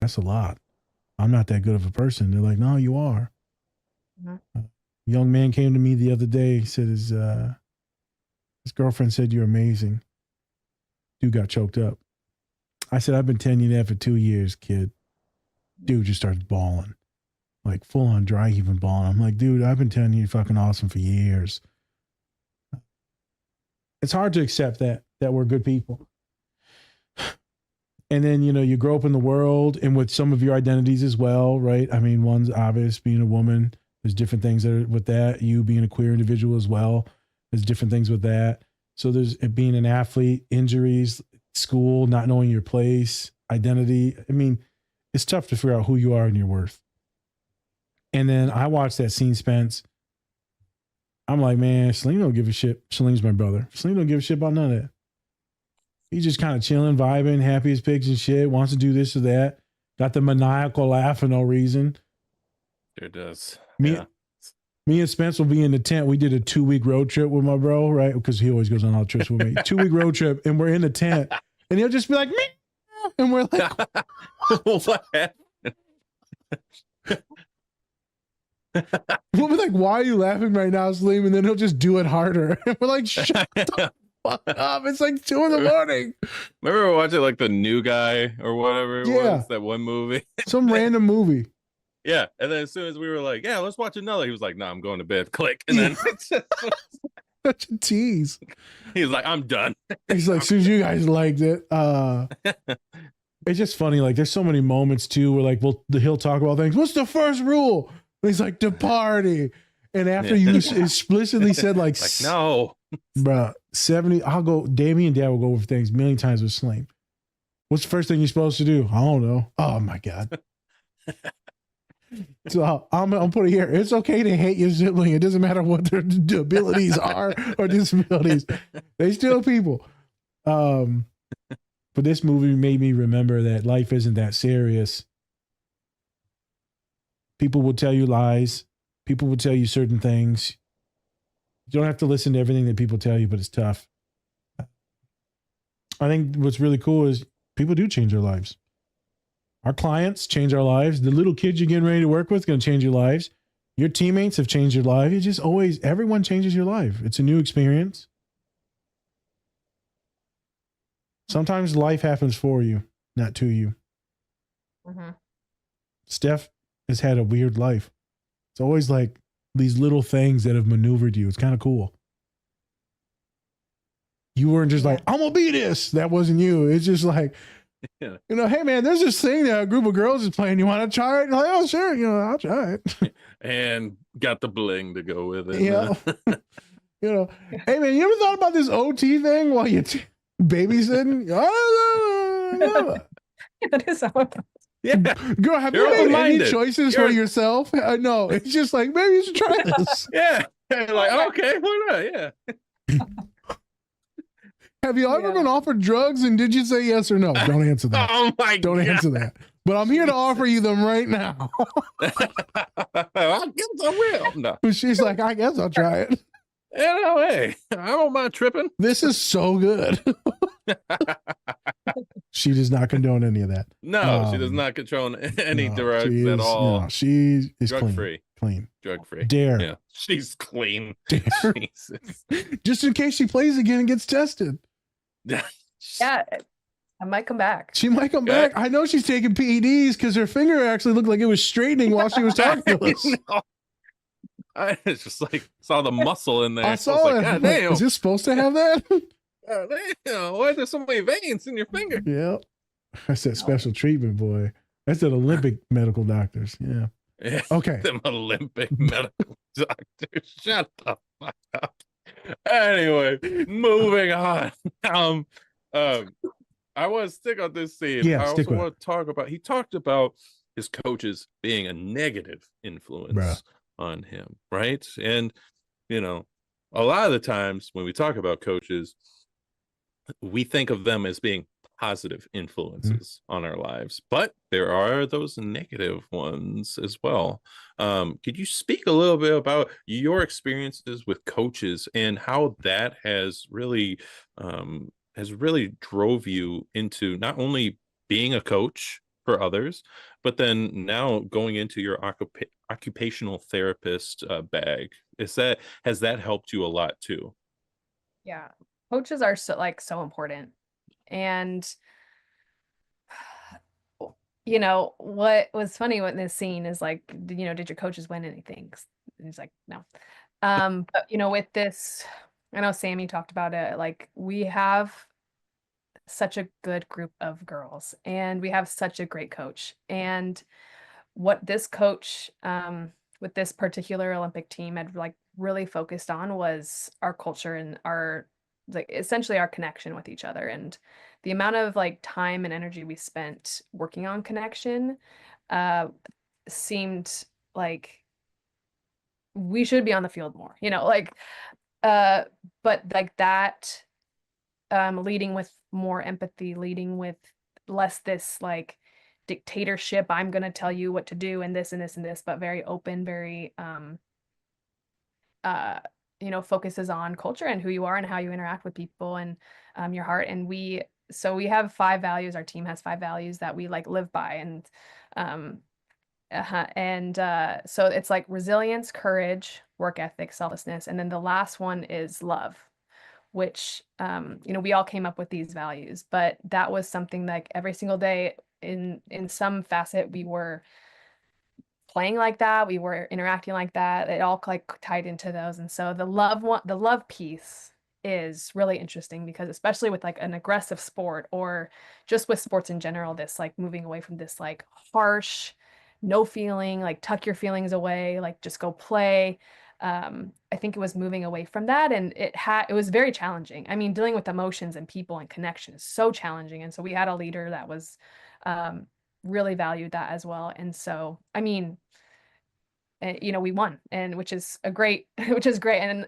that's a lot. I'm not that good of a person. They're like, no, you are. A young man came to me the other day. He said his girlfriend said you're amazing. Dude got choked up. I said, I've been telling you that for 2 years, kid. Dude just starts bawling. Like full on dry heaving bawling. I'm like, dude, I've been telling you you're fucking awesome for years. It's hard to accept that we're good people. And then, you grow up in the world and with some of your identities as well, right? I mean, one's obvious, being a woman. There's different things that are with that. You being a queer individual as well. There's different things with that. So there's being an athlete, injuries, school, not knowing your place, identity. I mean, it's tough to figure out who you are and your worth. And then I watched that scene, Spence. I'm like, man, Celine don't give a shit. Celine's my brother. Celine don't give a shit about none of that. He's just kind of chilling, vibing, happy as pigs and shit, wants to do this or that. Got the maniacal laugh for no reason. It does. Me and Spence will be in the tent. We did a 2-week road trip with my bro, right? Because he always goes on all trips with me. 2-week road trip, and we're in the tent. And he'll just be like, me. And we're like, what happened? We'll be like, why are you laughing right now, Slim? And then he'll just do it harder. And we're like, shut the fuck up. It's like 2 a.m. Remember we watching like The New Guy or whatever it was, that one movie? Some random movie. Yeah. And then as soon as we were like, yeah, let's watch another, he was like, no, I'm going to bed. Click. And then it's just such a tease. He's like, I'm done. He's like, as soon as you guys liked it. It's just funny. Like, there's so many moments too where like he'll talk about things. What's the first rule? And he's like, to party. And after you explicitly said like no, bro, 70, Damien and Dad will go over things a million times with Slim. What's the first thing you're supposed to do? I don't know. Oh my God. So I'm put it here. It's okay to hate your sibling. It doesn't matter what their abilities are or disabilities. They still people. But this movie made me remember that life isn't that serious. People will tell you lies. People will tell you certain things. You don't have to listen to everything that people tell you, but it's tough. I think what's really cool is people do change their lives. Our clients change our lives. The little kids you're getting ready to work with are going to change your lives. Your teammates have changed your life. You just everyone changes your life. It's a new experience. Sometimes life happens for you, not to you. Mm-hmm. Steph has had a weird life. It's always like these little things that have maneuvered you. It's kind of cool. You weren't just like, I'm going to be this. That wasn't you. It's just like, hey man, there's this thing that a group of girls is playing. You want to try it? And like, oh, sure. I'll try it. And got the bling to go with it. Yeah. Hey man, you ever thought about this OT thing while you babysitting? That is how it Yeah. Girl, have you made any choices for yourself? No, it's just like, maybe you should try this. Yeah. Like, okay, why not? Yeah. Have you ever been offered drugs and did you say yes or no? Don't answer that. Oh my God. Don't answer that. But I'm here to offer you them right now. I guess I will. No. She's like, I guess I'll try it. Hey, I don't mind tripping. This is so good. She does not condone any of that. No, she does not control any drugs at all. No, she is drug free. Clean. Drug free. Dare. Yeah. She's clean. Dare. Jesus. Just in case she plays again and gets tested. Yeah, I might come back. She might come back. I know she's taking PEDs because her finger actually looked like it was straightening while she was talking to us. I just like saw the muscle in there. I saw it. God damn. Is this supposed to have that? God damn. Why are there so many veins in your finger? Yeah. That's that special treatment, boy. That's that Olympic medical doctors. Yeah. Okay. Them Olympic medical doctors. Shut the fuck up. Anyway, moving on. I want to stick on this scene. Yeah, I also want to talk about, he talked about his coaches being a negative influence on him, right? And, a lot of the times when we talk about coaches, we think of them as being positive influences on our lives, but there are those negative ones as well. Could you speak a little bit about your experiences with coaches and how that has really drove you into not only being a coach for others, but then now going into your occupational therapist bag, has that helped you a lot too? Yeah. Coaches are so important. And what was funny with this scene is like, did your coaches win anything? And he's like, no. But with this, I know Sammy talked about it, like we have such a good group of girls and we have such a great coach. And what this coach with this particular Olympic team had like really focused on was our culture and our like essentially our connection with each other, and the amount of like time and energy we spent working on connection uh seemed like we should be on the field more, like uh but like that, leading with more empathy, leading with less this like dictatorship, I'm going to tell you what to do and this and this and this, but very open, very uh focuses on culture and who you are and how you interact with people and your heart. And we have 5 values. Our team has 5 values that we like live by. And so it's like resilience, courage, work ethic, selflessness, and then the last one is love, which we all came up with these values, but that was something like every single day in some facet we were playing like that, we were interacting like that. It all like tied into those. And so the love piece is really interesting because especially with like an aggressive sport or just with sports in general, this like moving away from this like harsh, no feeling, like tuck your feelings away, like just go play. I think it was moving away from that, and it was very challenging. I mean, dealing with emotions and people and connection is so challenging. And so we had a leader that was really valued that as well. And so, I mean, we won, and which is great, and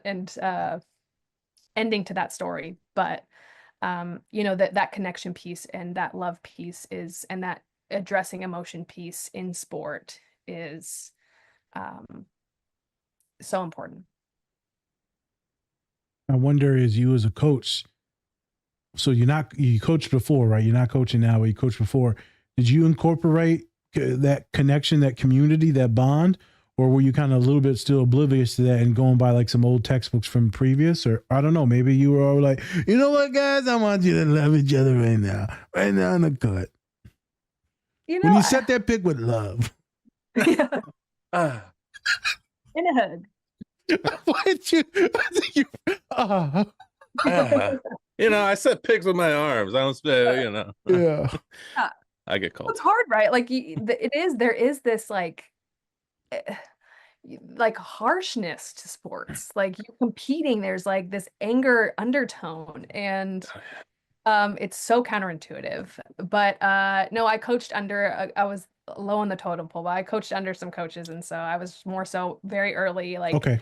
ending to that story. But that connection piece and that love piece and that addressing emotion piece in sport is so important. I wonder, as you as a coach, so you coached before, right? You're not coaching now, but you coached before. Did you incorporate that connection, that community, that bond? Or were you kind of a little bit still oblivious to that and going by like some old textbooks from previous? Or I don't know, maybe you were all like, you know what, guys, I want you to love each other right now in the cut. When you set that pick with love. Yeah. In a hug. Why'd you I set pigs with my arms. I don't say, Yeah. I get cold. It's hard, right? Like there is this like harshness to sports. Like you're competing, there's like this anger undertone, and it's so counterintuitive. But no, I coached under I was low on the totem pole, but I coached under some coaches, and so I was more so very early, like okay.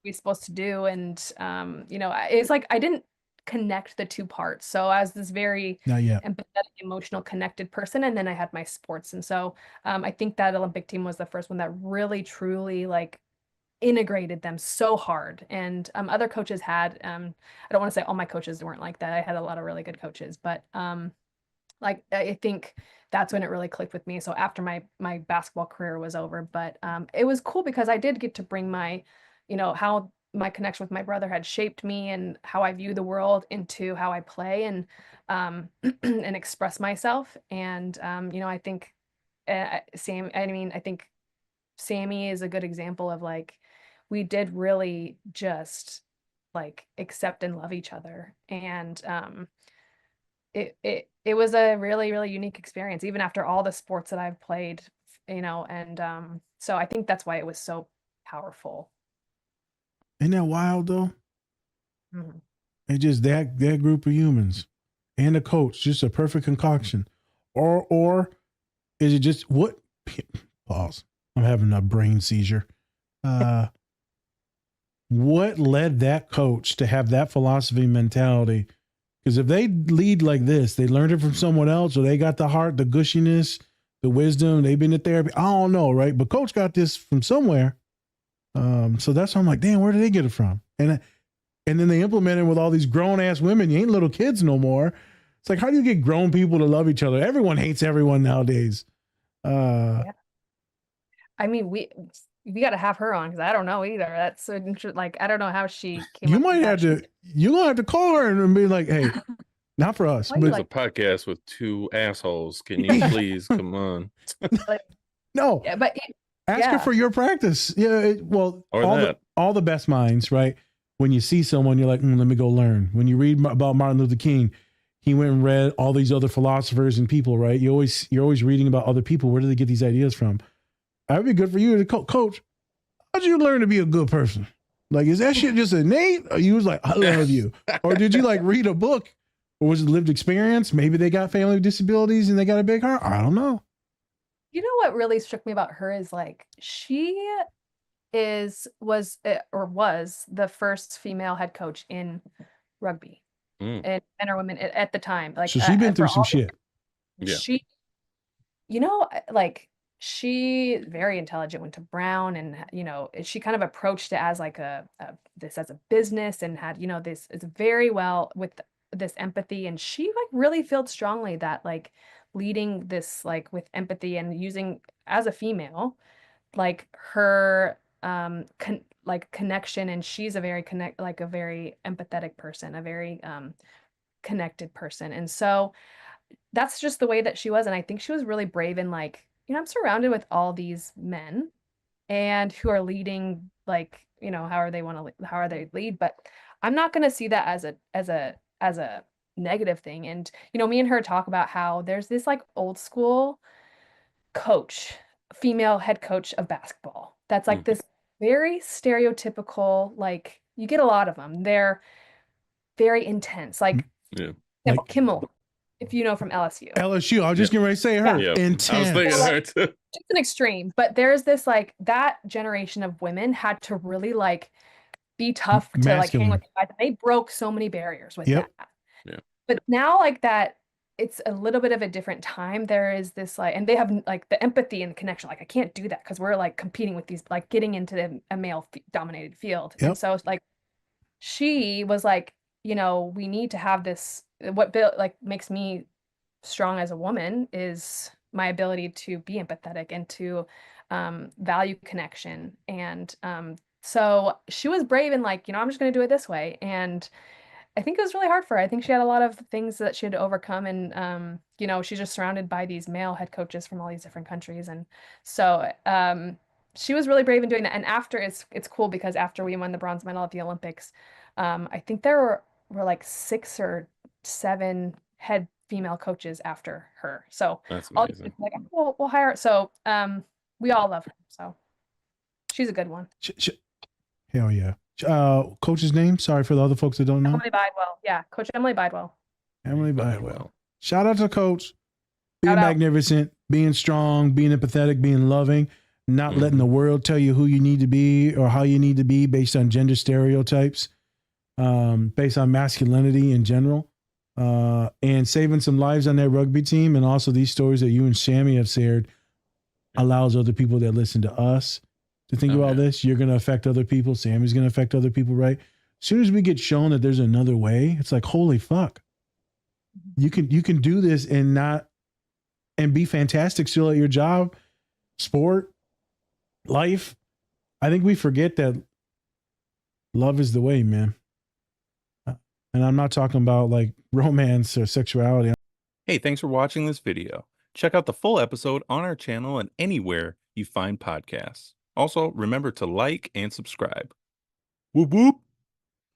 we supposed to do. And it's like I didn't connect the two parts. So I was this very Not yet. empathetic, emotional, connected person, and then I had my sports. And so I think that Olympic team was the first one that really truly like integrated them so hard. And other coaches had I don't want to say all my coaches weren't like that. I had a lot of really good coaches, but like I think that's when it really clicked with me. So after my basketball career was over, but it was cool because I did get to bring my how my connection with my brother had shaped me and how I view the world into how I play and and express myself. And I think I think Sammy is a good example of like we did really just like accept and love each other. And it was a really, really unique experience, even after all the sports that I've played, and so I think that's why it was so powerful. Isn't that wild though? Mm-hmm. It's just that group of humans and a coach, just a perfect concoction. Or is it just what? Pause. I'm having a brain seizure. What led that coach to have that philosophy mentality? Because if they lead like this, they learned it from someone else, or they got the heart, the gushiness, the wisdom, they've been to therapy. I don't know, right? But coach got this from somewhere. So that's why I'm like, damn, where did they get it from? And then they implement it with all these grown ass women. You ain't little kids no more. It's like, how do you get grown people to love each other? Everyone hates everyone nowadays. Yeah. I mean, we got to have her on because I don't know either. That's so interesting. Like, I don't know how she came You up with might that. have to. You're gonna have to call her and be like, "Hey, not for us." Why you But It's a podcast with two assholes. Can you please come on? no, Yeah, but ask her yeah. for your practice. Yeah, well, Or all that. the best minds, right? When you see someone, you're like, let me go learn. When you read about Martin Luther King, he went and read all these other philosophers and people, right? You're always reading about other people. Where do they get these ideas from? That would be good for you to coach. How'd you learn to be a good person? Like, is that shit just innate? Or you was like, I love you, or did you like read a book, or was it lived experience? Maybe they got family with disabilities and they got a big heart. I don't know. You know what really struck me about her is like she was the first female head coach in rugby and men or women at the time. Like, So she's been through some shit. Yeah. She, you know, like she very intelligent, went to Brown, and you know, she kind of approached it as like this as a business, and had, you know, this is very well with this empathy, and she like really felt strongly that like leading this like with empathy and using as a female like her connection, and she's a very a very empathetic person, a very connected person, and so that's just the way that she was. And I think she was really brave in like, you know, I'm surrounded with all these men and who are leading, like, you know, how are they lead, but I'm not going to see that as a negative thing. And you know, me and her talk about how there's this like old school coach, female head coach of basketball, that's like this very stereotypical, like you get a lot of them, they're very intense, like Like Kimmel, if you know, from LSU. LSU. I was just getting ready to say her. Yeah. Intense. I was thinking Well, her too. It's an extreme, but there's this like that generation of women had to really like be tough to like hang with guys. They broke so many barriers with that. Yeah. But now like that, it's a little bit of a different time. There is this like, and they have like the empathy and the connection. Like I can't do that because we're like competing with these, like getting into a male dominated field. And so it's like she was like, you know, we need to have this. What like makes me strong as a woman is my ability to be empathetic and to value connection. And so she was brave and like, you know, I'm just going to do it this way. And I think it was really hard for her. I think she had a lot of things that she had to overcome. And, you know, she's just surrounded by these male head coaches from all these different countries. And so she was really brave in doing that. And after, it's cool because after we won the bronze medal at the Olympics, I think there were like 6 or 7 head female coaches after her. So that's all amazing. like, we'll hire her. So we all love her. So she's a good one. Hell yeah. Coach's name? Sorry for the other folks that don't know. Emily Bidwell. Yeah, Coach Emily Bidwell. Emily Bidwell. Shout out to Coach. Being Shout out. magnificent, being strong, being empathetic, being loving, not letting the world tell you who you need to be or how you need to be based on gender stereotypes, based on masculinity in general, and saving some lives on that rugby team. And also these stories that you and Sammy have shared allows other people that listen to us to think about this. You're going to affect other people. Sammy's going to affect other people, right? As soon as we get shown that there's another way, it's like, holy fuck. You can do this and be fantastic still at your job, sport, life. I think we forget that love is the way, man. And I'm not talking about like romance or sexuality. Hey, thanks for watching this video. Check out the full episode on our channel and anywhere you find podcasts. Also, remember to like and subscribe. Whoop whoop.